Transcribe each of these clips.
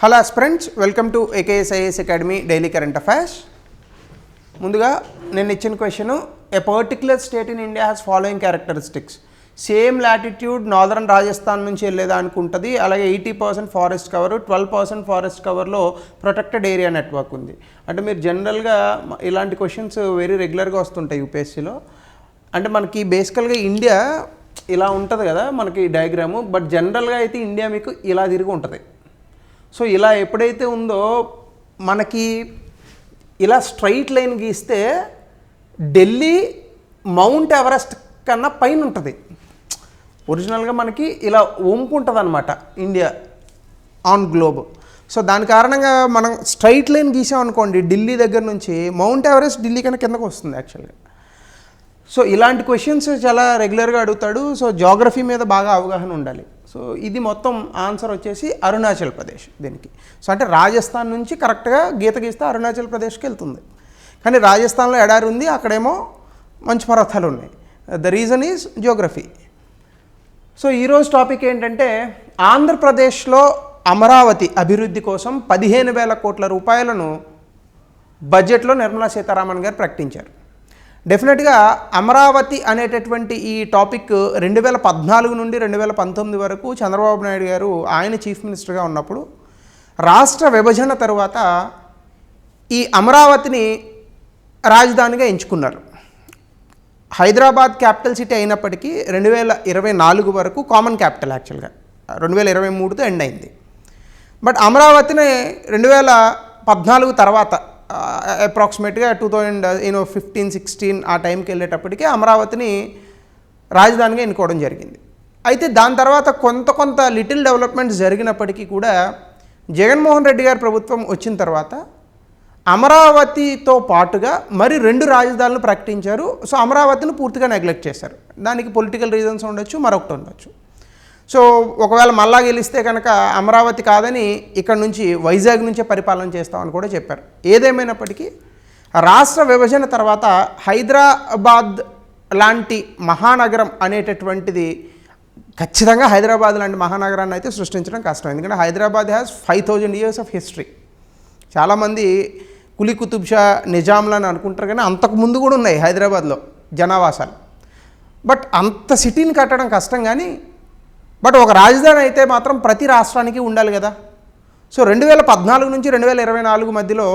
Hello friends, welcome to AKSIAS academy daily current affairs. ముందుగా నేను ఇచ్చిన question, A particular state in India has following characteristics. Same latitude northern Rajasthan నుంచి వెళ్ళేదా అనుకుంటుంది. అలాగే 80% forest cover, 12% forest కవర్లో protected area network ఉంది. అంటే మీరు జనరల్గా ఇలాంటి క్వశ్చన్స్ వెరీ రెగ్యులర్గా వస్తుంటాయి యూపీఎస్సీలో. అంటే మనకి బేసికల్గా ఇండియా ఇలా ఉంటుంది కదా మనకి డయాగ్రాము, బట్ జనరల్గా అయితే ఇండియా మీకు ఇలా తిరిగి ఉంటుంది. సో ఇలా ఎప్పుడైతే ఉందో మనకి ఇలా స్ట్రైట్ లైన్ గీస్తే ఢిల్లీ మౌంట్ ఎవరెస్ట్ కన్నా పైన ఉంటుంది. ఒరిజినల్గా మనకి ఇలా వంపుంటుంది అనమాట ఇండియా ఆన్ గ్లోబ్. సో దాని కారణంగా మనం స్ట్రైట్ లైన్ గీసామనుకోండి ఢిల్లీ దగ్గర నుంచి మౌంట్ ఎవరెస్ట్ ఢిల్లీ కన్నా కిందకు వస్తుంది యాక్చువల్గా. సో ఇలాంటి క్వశ్చన్స్ చాలా రెగ్యులర్గా అడుగుతాడు. సో జాగ్రఫీ మీద బాగా అవగాహన ఉండాలి. సో ఇది మొత్తం ఆన్సర్ వచ్చేసి అరుణాచల్ ప్రదేశ్ దీనికి. సో అంటే రాజస్థాన్ నుంచి కరెక్ట్గా గీత గీస్తే అరుణాచల్ ప్రదేశ్కి వెళ్తుంది. కానీ రాజస్థాన్లో ఎడారి ఉంది, అక్కడేమో మంచు పర్వతాలు ఉన్నాయి. The reason is Geography. So ఈరోజు టాపిక్ ఏంటంటే, ఆంధ్రప్రదేశ్లో అమరావతి అభివృద్ధి కోసం 15,000 కోట్ల రూపాయలను బడ్జెట్లో నిర్మలా సీతారామన్ గారు ప్రకటించారు. డెఫినెట్గా అమరావతి అనేటటువంటి ఈ టాపిక్ 2014 నుండి 2019 వరకు చంద్రబాబు నాయుడు గారు ఆయన చీఫ్ మినిస్టర్గా ఉన్నప్పుడు రాష్ట్ర విభజన తరువాత ఈ అమరావతిని రాజధానిగా ఎంచుకున్నారు. హైదరాబాద్ క్యాపిటల్ సిటీ అయినప్పటికీ 2024 వరకు కామన్ క్యాపిటల్ యాక్చువల్గా 2023తో ఎండ్ అయింది. బట్ అమరావతిని 2014 తర్వాత అప్రాక్సిమేట్గా 2015-16 ఆ టైంకి వెళ్ళేటప్పటికీ అమరావతిని రాజధానిగా ఎన్నుకోవడం జరిగింది. అయితే దాని తర్వాత కొంత లిటిల్ డెవలప్మెంట్స్ జరిగినప్పటికీ కూడా జగన్మోహన్ రెడ్డి గారి ప్రభుత్వం వచ్చిన తర్వాత అమరావతితో పాటుగా మరి 2 రాజధానులు ప్రకటించారు. సో అమరావతిని పూర్తిగా నెగ్లెక్ట్ చేశారు. దానికి పొలిటికల్ రీజన్స్ ఉండొచ్చు, మరొకటి ఉండొచ్చు. సో ఒకవేళ మళ్ళా గెలిస్తే కనుక అమరావతి కాదని ఇక్కడ నుంచి వైజాగ్ నుంచే పరిపాలన చేస్తామని కూడా చెప్పారు. ఏదేమైనప్పటికీ రాష్ట్ర విభజన తర్వాత హైదరాబాద్ లాంటి మహానగరం అనేటటువంటిది ఖచ్చితంగా హైదరాబాద్ లాంటి మహానగరాన్ని అయితే సృష్టించడం కష్టం. ఎందుకంటే Hyderabad has 5,000 years of history. చాలామంది కులీ కుతుబ్ షా నిజాంలని అనుకుంటారు, కానీ అంతకుముందు కూడా ఉన్నాయి హైదరాబాద్లో జనావాసాలు. బట్ అంత సిటీని కట్టడం కష్టం. కానీ బట్ ఒక రాజధాని అయితే మాత్రం ప్రతి రాష్ట్రానికి ఉండాలి కదా. సో 2014 నుంచి 2024 మధ్యలో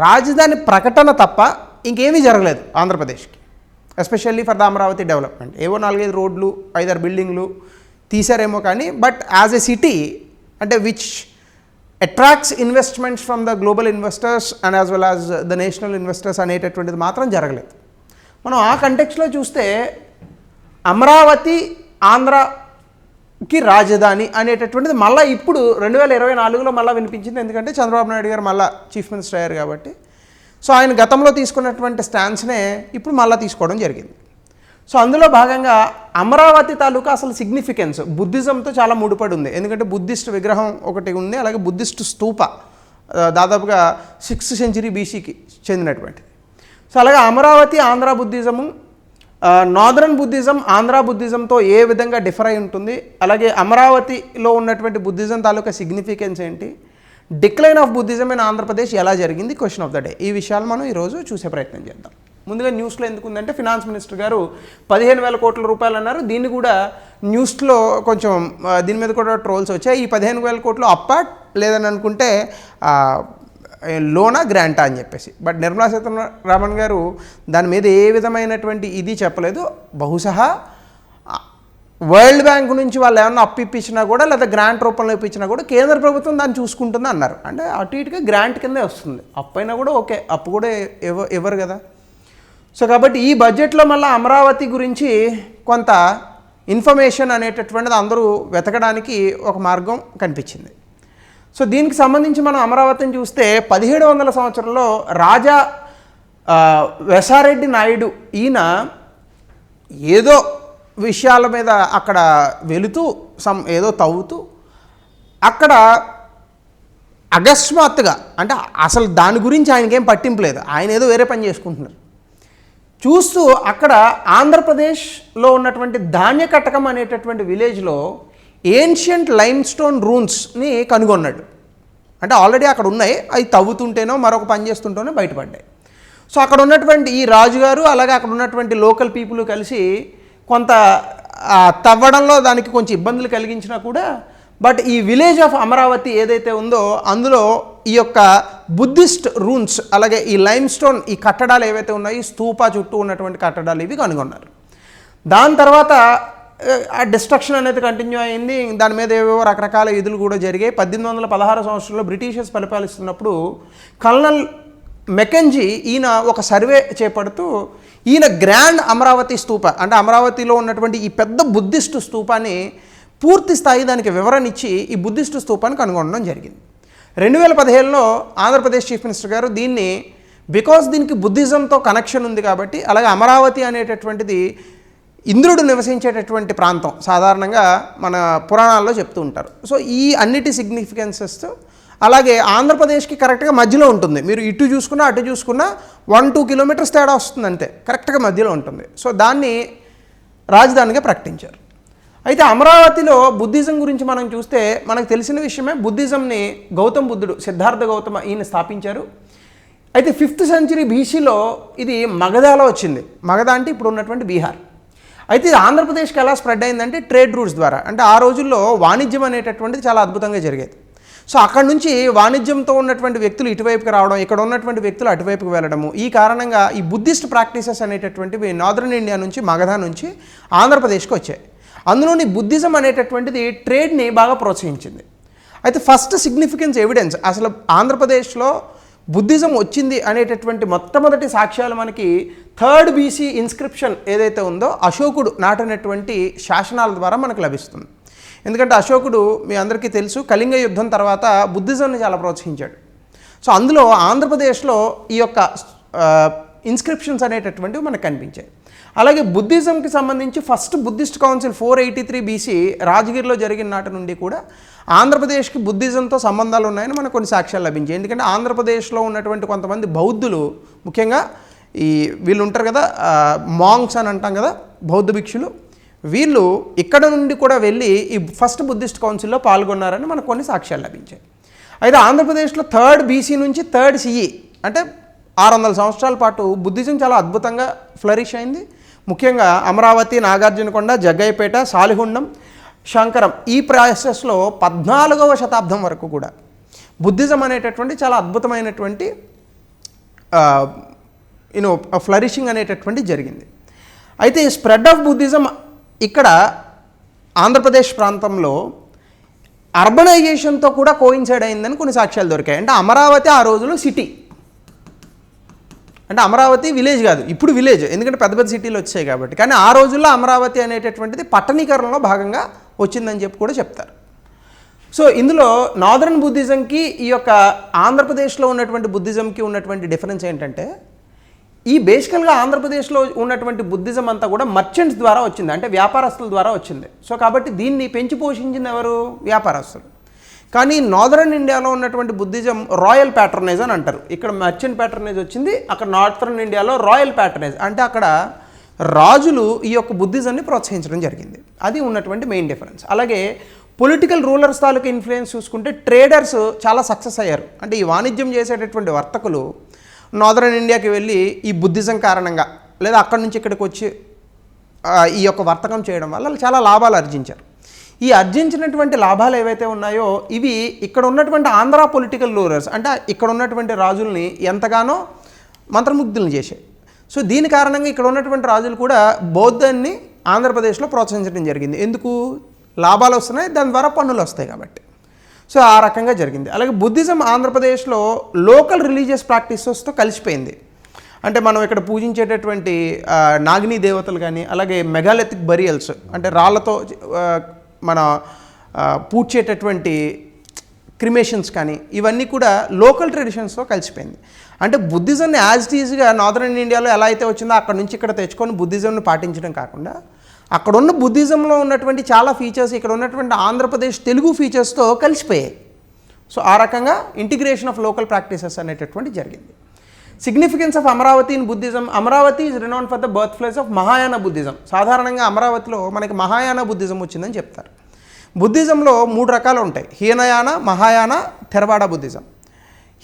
రాజధాని ప్రకటన తప్ప ఇంకేమీ జరగలేదు ఆంధ్రప్రదేశ్కి, especially for the Amaravati development. ఏవో 4-5 రోడ్లు, 5-6 బిల్డింగ్లు తీసారేమో కానీ బట్ యాజ్ ఎ సిటీ అంటే which attracts investments from the global investors and as well as the national investors అనేటటువంటిది మాత్రం జరగలేదు. మనం ఆ కంటెక్స్లో చూస్తే అమరావతి ఆంధ్రకి రాజధాని అనేటటువంటిది మళ్ళీ ఇప్పుడు 2024లో మళ్ళీ వినిపించింది. ఎందుకంటే చంద్రబాబు నాయుడు గారు మళ్ళీ చీఫ్ మినిస్టర్ అయ్యారు కాబట్టి. సో ఆయన గతంలో తీసుకున్నటువంటి స్టాన్స్నే ఇప్పుడు మళ్ళీ తీసుకోవడం జరిగింది. సో అందులో భాగంగా అమరావతి తాలూకా అసలు సిగ్నిఫికెన్స్ బుద్ధిజంతో చాలా ముడిపడి ఉంది. ఎందుకంటే బుద్ధిస్ట్ విగ్రహం ఒకటి ఉంది, అలాగే బుద్ధిస్ట్ స్తూప దాదాపుగా 6th century BCకి చెందినటువంటిది. సో అలాగే అమరావతి ఆంధ్ర బుద్ధిజము, నార్దర్న్ బుద్ధిజం ఆంధ్ర బుద్ధిజంతో ఏ విధంగా డిఫర్ అయి ఉంటుంది, అలాగే అమరావతిలో ఉన్నటువంటి బుద్ధిజం తాలూకా సిగ్నిఫికెన్స్ ఏంటి, decline of Buddhism in Andhra Pradesh ఎలా జరిగింది, క్వశ్చన్ ఆఫ్ ద డే. ఈ విషయాలు మనం ఈరోజు చూసే ప్రయత్నం చేద్దాం. ముందుగా న్యూస్లో ఎందుకు ఉందంటే, ఫినాన్స్ మినిస్టర్ గారు 15,000 కోట్ల రూపాయలు అన్నారు. దీన్ని కూడా న్యూస్లో కొంచెం దీని మీద కూడా ట్రోల్స్ వచ్చాయి. ఈ 15,000 కోట్లు అప్పాట్ లేదని అనుకుంటే లోనా గ్రాంటా అని చెప్పేసి. బట్ నిర్మలా సీతారామన్ గారు దాని మీద ఏ విధమైనటువంటి ఇది చెప్పలేదు. బహుశా వరల్డ్ బ్యాంక్ నుంచి వాళ్ళు ఏమన్నా అప్పు ఇప్పించినా కూడా లేదా గ్రాంట్ రూపంలో ఇప్పించినా కూడా కేంద్ర ప్రభుత్వం దాన్ని చూసుకుంటుంది అన్నారు. అంటే అటు ఇటుగా గ్రాంట్ కిందే వస్తుంది. అప్పు అయినా కూడా ఓకే, అప్పు కూడా ఇవ్వరు కదా. సో కాబట్టి ఈ బడ్జెట్లో మళ్ళీ అమరావతి గురించి కొంత ఇన్ఫర్మేషన్ అనేటటువంటిది అందరూ వెతకడానికి ఒక మార్గం కనిపించింది. సో దీనికి సంబంధించి మనం అమరావతిని చూస్తే 1700 సంవత్సరంలో రాజా వెసారెడ్డి నాయుడు ఈయన ఏదో విషయాల మీద అక్కడ వెళుతూ ఏదో తవ్వుతూ అక్కడ అకస్మాత్తుగా, అంటే అసలు దాని గురించి ఆయనకేం పట్టింపు లేదు, ఆయన ఏదో వేరే పని చేసుకుంటున్నారు, చూస్తూ అక్కడ ఆంధ్రప్రదేశ్లో ఉన్నటువంటి ధాన్యకటకం అనేటటువంటి విలేజ్లో ఏన్షియంట్ లైమ్ స్టోన్ రూన్స్ని కనుగొన్నాడు. అంటే ఆల్రెడీ అక్కడ ఉన్నాయి, అవి తవ్వుతుంటేనో మరొక పని చేస్తుంటేనో బయటపడ్డాయి. సో అక్కడ ఉన్నటువంటి ఈ రాజుగారు అలాగే అక్కడ ఉన్నటువంటి లోకల్ పీపుల్ కలిసి కొంత తవ్వడంలో దానికి కొంచెం ఇబ్బందులు కలిగించినా కూడా బట్ ఈ విలేజ్ ఆఫ్ అమరావతి ఏదైతే ఉందో అందులో ఈ యొక్క బుద్ధిస్ట్ రూన్స్ అలాగే ఈ లైమ్ స్టోన్ ఈ కట్టడాలు ఏవైతే ఉన్నాయో ఈ స్తూపా చుట్టూ ఉన్నటువంటి కట్టడాలు ఇవి కనుగొన్నారు. దాని తర్వాత ఆ డిస్ట్రక్షన్ అనేది కంటిన్యూ అయింది. దాని మీద ఏవేవో రకరకాల ఇదులు కూడా జరిగాయి. 1816 సంవత్సరంలో బ్రిటిషర్స్ పరిపాలిస్తున్నప్పుడు కల్నల్ మెకెంజీ ఈయన ఒక సర్వే చేపడుతూ ఈయన గ్రాండ్ అమరావతి స్తూప అంటే అమరావతిలో ఉన్నటువంటి ఈ పెద్ద బుద్ధిస్ట్ స్తూపాన్ని పూర్తి స్థాయి దానికి వివరణ ఇచ్చి ఈ బుద్ధిస్ట్ స్తూపాన్ని కనుగొనడం జరిగింది. 2017లో ఆంధ్రప్రదేశ్ చీఫ్ మినిస్టర్ గారు దీన్ని బికాస్ దీనికి బుద్ధిజంతో కనెక్షన్ ఉంది కాబట్టి అలాగే అమరావతి అనేటటువంటిది ఇంద్రుడు నివసించేటటువంటి ప్రాంతం సాధారణంగా మన పురాణాల్లో చెప్తూ ఉంటారు. సో ఈ అన్నిటి సిగ్నిఫికెన్సెస్ అలాగే ఆంధ్రప్రదేశ్కి కరెక్ట్గా మధ్యలో ఉంటుంది. మీరు ఇటు చూసుకున్నా అటు చూసుకున్నా 1-2 కిలోమీటర్స్ తేడా వస్తుంది అంతే, కరెక్ట్గా మధ్యలో ఉంటుంది. సో దాన్ని రాజధానిగా ప్రకటించారు. అయితే అమరావతిలో బుద్ధిజం గురించి మనం చూస్తే మనకు తెలిసిన విషయమే, బుద్ధిజంని గౌతమ్ బుద్ధుడు సిద్ధార్థ గౌతమ ఈయన స్థాపించారు. అయితే 5th సెంచరీ బీసీలో ఇది మగధలో వచ్చింది. మగధ అంటే ఇప్పుడు ఉన్నటువంటి బీహార్. అయితే ఇది ఆంధ్రప్రదేశ్కి ఎలా స్ప్రెడ్ అయిందంటే ట్రేడ్ రూట్స్ ద్వారా. అంటే ఆ రోజుల్లో వాణిజ్యం అనేటటువంటిది చాలా అద్భుతంగా జరిగేది. సో అక్కడ నుంచి వాణిజ్యంతో ఉన్నటువంటి వ్యక్తులు ఇటువైపుకి రావడం, ఇక్కడ ఉన్నటువంటి వ్యక్తులు అటువైపుకి వెళ్ళడము, ఈ కారణంగా ఈ బుద్ధిస్ట్ ప్రాక్టీసెస్ అనేటటువంటివి నార్దర్న్ ఇండియా నుంచి మగధ నుంచి ఆంధ్రప్రదేశ్కి వచ్చాయి. అందులోని బుద్ధిజం అనేటటువంటిది ట్రేడ్ని బాగా ప్రోత్సహించింది. అయితే ఫస్ట్ సిగ్నిఫికెన్స్ ఎవిడెన్స్ అసలు ఆంధ్రప్రదేశ్లో బుద్ధిజం వచ్చింది అనేటటువంటి మొట్టమొదటి సాక్ష్యాలు మనకి 3rd BC ఇన్స్క్రిప్షన్ ఏదైతే ఉందో అశోకుడు నాటినటువంటి శాసనాల ద్వారా మనకు లభిస్తుంది. ఎందుకంటే అశోకుడు మీ అందరికీ తెలుసు కళింగ యుద్ధం తర్వాత బుద్ధిజంని చాలా ప్రోత్సహించాడు. సో అందులో ఆంధ్రప్రదేశ్లో ఈ యొక్క ఇన్స్క్రిప్షన్స్ అనేటటువంటివి మనకు కనిపించాయి. అలాగే బుద్ధిజంకి సంబంధించి ఫస్ట్ బుద్ధిస్ట్ కౌన్సిల్ 483 BC రాజగిరిలో జరిగిన నాటి నుండి కూడా ఆంధ్రప్రదేశ్కి బుద్ధిజంతో సంబంధాలు ఉన్నాయని మనకు కొన్ని సాక్ష్యాలు లభించాయి. ఎందుకంటే ఆంధ్రప్రదేశ్లో ఉన్నటువంటి కొంతమంది బౌద్ధులు, ముఖ్యంగా ఈ వీళ్ళు ఉంటారు కదా మాంగ్స్ అని అంటాం కదా బౌద్ధ భిక్షులు, వీళ్ళు ఇక్కడ నుండి కూడా వెళ్ళి ఈ ఫస్ట్ బుద్ధిస్ట్ కౌన్సిల్లో పాల్గొన్నారని మనకు కొన్ని సాక్ష్యాలు లభించాయి. అయితే ఆంధ్రప్రదేశ్లో 3rd BC నుంచి 3rd CE అంటే 600 సంవత్సరాల పాటు బుద్ధిజం చాలా అద్భుతంగా ఫ్లరిష్ అయింది. ముఖ్యంగా అమరావతి, నాగార్జునకొండ, జగ్గయ్యపేట, సాలిహుండం, శంకరం ఈ ప్రాసెస్లో 14వ శతాబ్దం వరకు కూడా బుద్ధిజం అనేటటువంటి చాలా అద్భుతమైనటువంటి ఫ్లరిషింగ్ అనేటటువంటి జరిగింది. అయితే ఈ స్ప్రెడ్ ఆఫ్ బుద్ధిజం ఇక్కడ ఆంధ్రప్రదేశ్ ప్రాంతంలో అర్బనైజేషన్తో కూడా కోయిన్సైడ్ అయిందని కొన్ని సాక్ష్యాలు దొరికాయి. అంటే అమరావతి ఆ రోజులో సిటీ, అంటే అమరావతి విలేజ్ కాదు, ఇప్పుడు విలేజ్ ఎందుకంటే పెద్ద పెద్ద సిటీలు వచ్చాయి కాబట్టి. కానీ ఆ రోజుల్లో అమరావతి అనేటటువంటిది పట్టణీకరణలో భాగంగా వచ్చిందని చెప్పి కూడా చెప్తారు. సో ఇందులో నార్దర్న్ బుద్ధిజంకి ఈ యొక్క ఆంధ్రప్రదేశ్లో ఉన్నటువంటి బుద్ధిజంకి ఉన్నటువంటి డిఫరెన్స్ ఏంటంటే ఈ బేసికల్గా ఆంధ్రప్రదేశ్లో ఉన్నటువంటి బుద్ధిజం అంతా కూడా మర్చెంట్స్ ద్వారా వచ్చింది, అంటే వ్యాపారస్తుల ద్వారా వచ్చింది. సో కాబట్టి దీన్ని పెంచి పోషించింది ఎవరు? వ్యాపారస్తులు. కానీ నార్దర్న్ ఇండియాలో ఉన్నటువంటి బుద్ధిజం రాయల్ ప్యాట్రనైజ్ అని అంటారు. ఇక్కడ మర్చెంట్ ప్యాట్రనైజ్ వచ్చింది, అక్కడ నార్దర్న్ ఇండియాలో రాయల్ ప్యాట్రనైజ్ అంటే అక్కడ రాజులు ఈ యొక్క బుద్ధిజంని ప్రోత్సహించడం జరిగింది. అది ఉన్నటువంటి మెయిన్ డిఫరెన్స్. అలాగే పొలిటికల్ రూలర్స్ తాలూకు ఇన్ఫ్లుయెన్స్ చూసుకుంటే ట్రేడర్స్ చాలా సక్సెస్ అయ్యారు. అంటే ఈ వాణిజ్యం చేసేటటువంటి వర్తకులు నార్దర్న్ ఇండియాకి వెళ్ళి ఈ బుద్ధిజం కారణంగా లేదా అక్కడి నుంచి ఇక్కడికి వచ్చి ఈ యొక్క వర్తకం చేయడం వల్ల చాలా లాభాలు ఆర్జించారు. ఈ ఆర్జించినటువంటి లాభాలు ఏవైతే ఉన్నాయో ఇవి ఇక్కడ ఉన్నటువంటి ఆంధ్ర పొలిటికల్ రూలర్స్ అంటే ఇక్కడ ఉన్నటువంటి రాజుల్ని ఎంతగానో మంత్రముగ్ధులను చేశాయి. సో దీని కారణంగా ఇక్కడ ఉన్నటువంటి రాజులు కూడా బౌద్ధాన్ని ఆంధ్రప్రదేశ్లో ప్రోత్సహించడం జరిగింది. ఎందుకు? లాభాలు వస్తున్నాయి, దాని ద్వారా పన్నులు వస్తాయి కాబట్టి. సో ఆ రకంగా జరిగింది. అలాగే బుద్ధిజం ఆంధ్రప్రదేశ్లో లోకల్ రిలీజియస్ ప్రాక్టీసెస్తో కలిసిపోయింది. అంటే మనం ఇక్కడ పూజించేటటువంటి నాగిని దేవతలు కానీ అలాగే మెగాలిథిక్ బరియల్స్ అంటే రాళ్లతో మన పూడ్చేటటువంటి క్రిమేషన్స్ కానీ ఇవన్నీ కూడా లోకల్ ట్రెడిషన్స్తో కలిసిపోయింది. అంటే బుద్ధిజంని యాజ్ ఇట్ ఈజ్గా నార్దర్న్ ఇండియాలో ఎలా అయితే వచ్చిందో అక్కడ నుంచి ఇక్కడ తెచ్చుకొని బుద్ధిజంని పాటించడం కాకుండా అక్కడున్న బుద్ధిజంలో ఉన్నటువంటి చాలా ఫీచర్స్ ఇక్కడ ఉన్నటువంటి ఆంధ్రప్రదేశ్ తెలుగు ఫీచర్స్తో కలిసిపోయాయి. సో ఆ రకంగా ఇంటిగ్రేషన్ ఆఫ్ లోకల్ ప్రాక్టీసెస్ అనేటటువంటి జరిగింది. Significance of Amaravati in Buddhism. Amaravati is renown for the birth place of Mahayana Buddhism. సాధారణంగా అమరావతిలో మనకి మహాయాన బుద్ధిజం వచ్చిందని చెప్తారు. బుద్ధిజంలో 3 రకాలు ఉంటాయి: హీనయాన, మహాయాన, థెరవాడ బుద్ధిజం.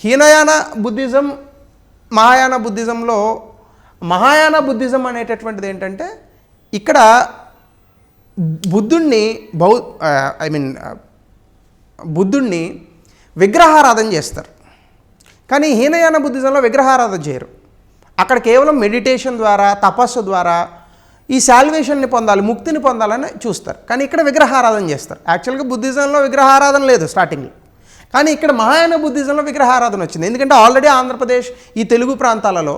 హీనయాన బుద్ధిజం, మహాయాన బుద్ధిజంలో మహాయాన బుద్ధిజం అనేటటువంటిది ఏంటంటే ఇక్కడ బుద్ధుణ్ణి విగ్రహారాధన చేస్తారు. కానీ హీనయాన బుద్ధిజంలో విగ్రహారాధన చేయరు. అక్కడ కేవలం మెడిటేషన్ ద్వారా, తపస్సు ద్వారా ఈ శాల్వేషన్ని పొందాలి, ముక్తిని పొందాలని చూస్తారు. కానీ ఇక్కడ విగ్రహారాధన చేస్తారు. యాక్చువల్గా బుద్ధిజంలో విగ్రహారాధన లేదు స్టార్టింగ్లో, కానీ ఇక్కడ మహాయాన బుద్ధిజంలో విగ్రహారాధన వచ్చింది. ఎందుకంటే ఆల్రెడీ ఆంధ్రప్రదేశ్, ఈ తెలుగు ప్రాంతాలలో,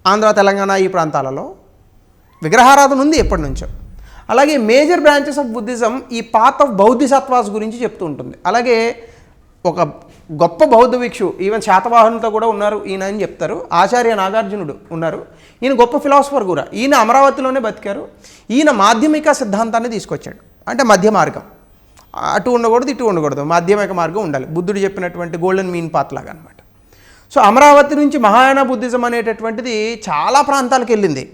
ఆంధ్ర, తెలంగాణ ఈ ప్రాంతాలలో విగ్రహారాధన ఉంది ఎప్పటి నుంచో. అలాగే మేజర్ బ్రాంచెస్ ఆఫ్ బుద్ధిజం ఈ పాత్ ఆఫ్ బౌద్ధిసత్వాస్ గురించి చెప్తూ ఉంటుంది. అలాగే ఒక గొప్ప బౌద్ధ భిక్షు, ఈవెన్ శాతవాహనులతో కూడా ఉన్నారు ఈయన అని చెప్తారు. ఆచార్య నాగార్జునుడు ఉన్నారు. ఈయన గొప్ప ఫిలాసఫర్ కూడా. ఈయన అమరావతిలోనే బతికారు. ఈయన మాధ్యమిక సిద్ధాంతాన్ని తీసుకొచ్చాడు. అంటే మధ్య మార్గం, అటు ఉండకూడదు ఇటు ఉండకూడదు, మాధ్యమిక మార్గం ఉండాలి. బుద్ధుడు చెప్పినటువంటి గోల్డెన్ మీన్ పాత్ లాగా అనమాట. సో అమరావతి నుంచి మహాయాన బుద్ధిజం అనేటటువంటిది చాలా ప్రాంతాలకు వెళ్ళింది.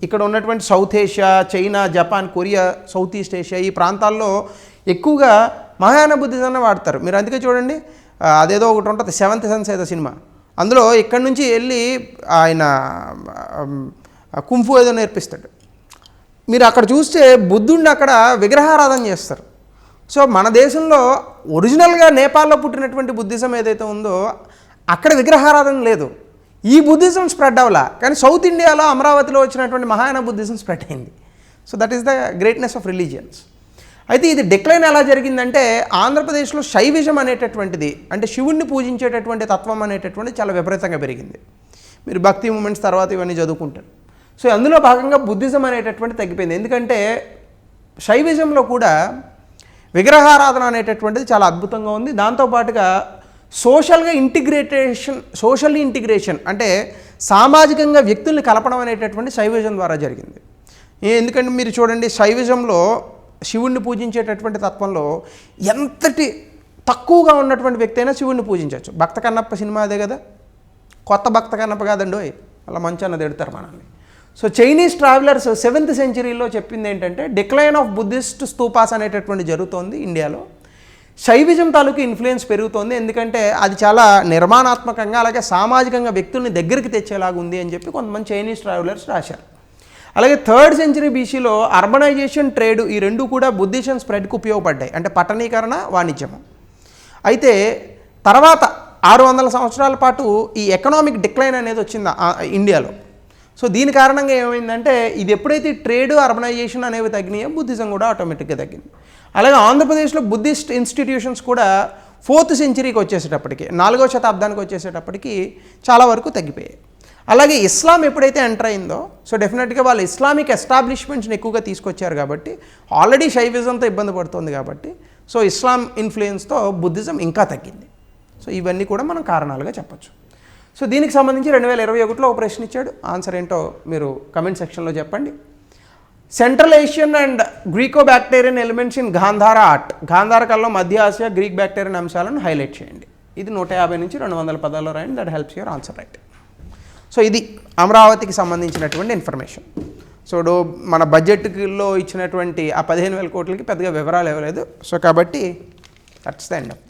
ఇక్కడ ఉన్నటువంటి south Asia, China, Japan, Korea, south east Asia ఈ ప్రాంతాల్లో ఎక్కువగా మహాయాన బుద్ధిజాన్ని వాడతారు. మీరు అందుకే చూడండి, అదేదో ఒకటి ఉంటుంది, సెవెంత్ సెన్స్ ఏదో సినిమా, అందులో ఇక్కడి నుంచి వెళ్ళి ఆయన కుంఫు ఏదో నేర్పిస్తాడు. మీరు అక్కడ చూస్తే బుద్ధుడిని అక్కడ విగ్రహారాధన చేస్తారు. సో మన దేశంలో ఒరిజినల్గా నేపాల్లో పుట్టినటువంటి బుద్ధిజం ఏదైతే ఉందో అక్కడ విగ్రహారాధన లేదు. ఈ బుద్ధిజం స్ప్రెడ్ అవ్వలా, కానీ సౌత్ ఇండియాలో అమరావతిలో వచ్చినటువంటి మహాయాన బుద్ధిజం స్ప్రెడ్ అయింది. So that is the greatness of religions. అయితే ఇది డిక్లైన్ ఎలా జరిగిందంటే ఆంధ్రప్రదేశ్లో శైవిజం అనేటటువంటిది, అంటే శివుణ్ణి పూజించేటటువంటి తత్వం అనేటటువంటిది చాలా విపరీతంగా పెరిగింది. మీరు భక్తి మూమెంట్స్ తర్వాత ఇవన్నీ చదువుకుంటారు. సో అందులో భాగంగా బుద్ధిజం అనేటటువంటి తగ్గిపోయింది. ఎందుకంటే శైవిజంలో కూడా విగ్రహారాధన అనేటటువంటిది చాలా అద్భుతంగా ఉంది. దాంతోపాటుగా సోషల్ ఇంటిగ్రేషన్ అంటే సామాజికంగా వ్యక్తుల్ని కలపడం అనేటటువంటి శైవిజం ద్వారా జరిగింది. ఎందుకంటే మీరు చూడండి, శైవిజంలో శివుణ్ణి పూజించేటటువంటి తత్వంలో ఎంతటి తక్కువగా ఉన్నటువంటి వ్యక్తి అయినా శివుణ్ణి పూజించవచ్చు. భక్త కన్నప్ప సినిమా అదే కదా, కొత్త భక్త కన్నప్ప కాదండి, అలా మంచి అన్నది ఎడతారు మనల్ని. సో చైనీస్ ట్రావెలర్స్ 7th centuryలో చెప్పింది ఏంటంటే డిక్లైన్ ఆఫ్ బుద్ధిస్ట్ స్తూపాస్ అనేటటువంటి జరుగుతోంది ఇండియాలో. శైవిజం తాలూకు ఇన్ఫ్లుయెన్స్ పెరుగుతోంది, ఎందుకంటే అది చాలా నిర్మాణాత్మకంగా అలాగే సామాజికంగా వ్యక్తుల్ని దగ్గరికి తెచ్చేలాగా ఉంది అని చెప్పి కొంతమంది చైనీస్ ట్రావెలర్స్ రాశారు. అలాగే 3rd century BCలో అర్బనైజేషన్, ట్రేడ్ ఈ రెండు కూడా బుద్ధిజం స్ప్రెడ్కి ఉపయోగపడ్డాయి. అంటే పట్టణీకరణ, వాణిజ్యము. అయితే తర్వాత 600 సంవత్సరాల పాటు ఈ ఎకనామిక్ డిక్లైన్ అనేది వచ్చింది ఇండియాలో. సో దీని కారణంగా ఏమైందంటే ఇది ఎప్పుడైతే ట్రేడ్, అర్బనైజేషన్ అనేవి తగ్గినాయో బుద్ధిజం కూడా ఆటోమేటిక్గా తగ్గింది. అలాగే ఆంధ్రప్రదేశ్లో బుద్ధిస్ట్ ఇన్స్టిట్యూషన్స్ కూడా 4th centuryకి వచ్చేసేటప్పటికి, 4వ శతాబ్దానికి వచ్చేసేటప్పటికి చాలా వరకు తగ్గిపోయాయి. అలాగే ఇస్లాం ఎప్పుడైతే ఎంటర్ అయిందో సో డెఫినెట్గా వాళ్ళు ఇస్లామిక్ ఎస్టాబ్లిష్మెంట్స్ని ఎక్కువగా తీసుకొచ్చారు కాబట్టి ఆల్రెడీ శైవిజంతో ఇబ్బంది పడుతుంది కాబట్టి సో ఇస్లాం ఇన్ఫ్లుయెన్స్తో బుద్ధిజం ఇంకా తగ్గింది. సో ఇవన్నీ కూడా మనం కారణాలుగా చెప్పచ్చు. సో దీనికి సంబంధించి 2021లో ఒక ప్రశ్న ఇచ్చాడు. ఆన్సర్ ఏంటో మీరు కమెంట్ సెక్షన్లో చెప్పండి. Central Asian and Greco బ్యాక్టీరియన్ elements in Gandhara art. Gandhara కళలో మధ్య ఆసియా, గ్రీక్ బ్యాక్టీరియన్ అంశాలను హైలైట్ చేయండి. ఇది 150 నుంచి 200 పదాల్లో రాయండి. That helps your answer right. So ఇది అమరావతికి సంబంధించినటువంటి ఇన్ఫర్మేషన్. సో మన బడ్జెట్లో ఇచ్చినటువంటి ఆ 15,000 కోట్లకి పెద్దగా వివరాలు ఇవ్వలేదు. సో కాబట్టి దట్స్ ద ఎండ్ ఆఫ్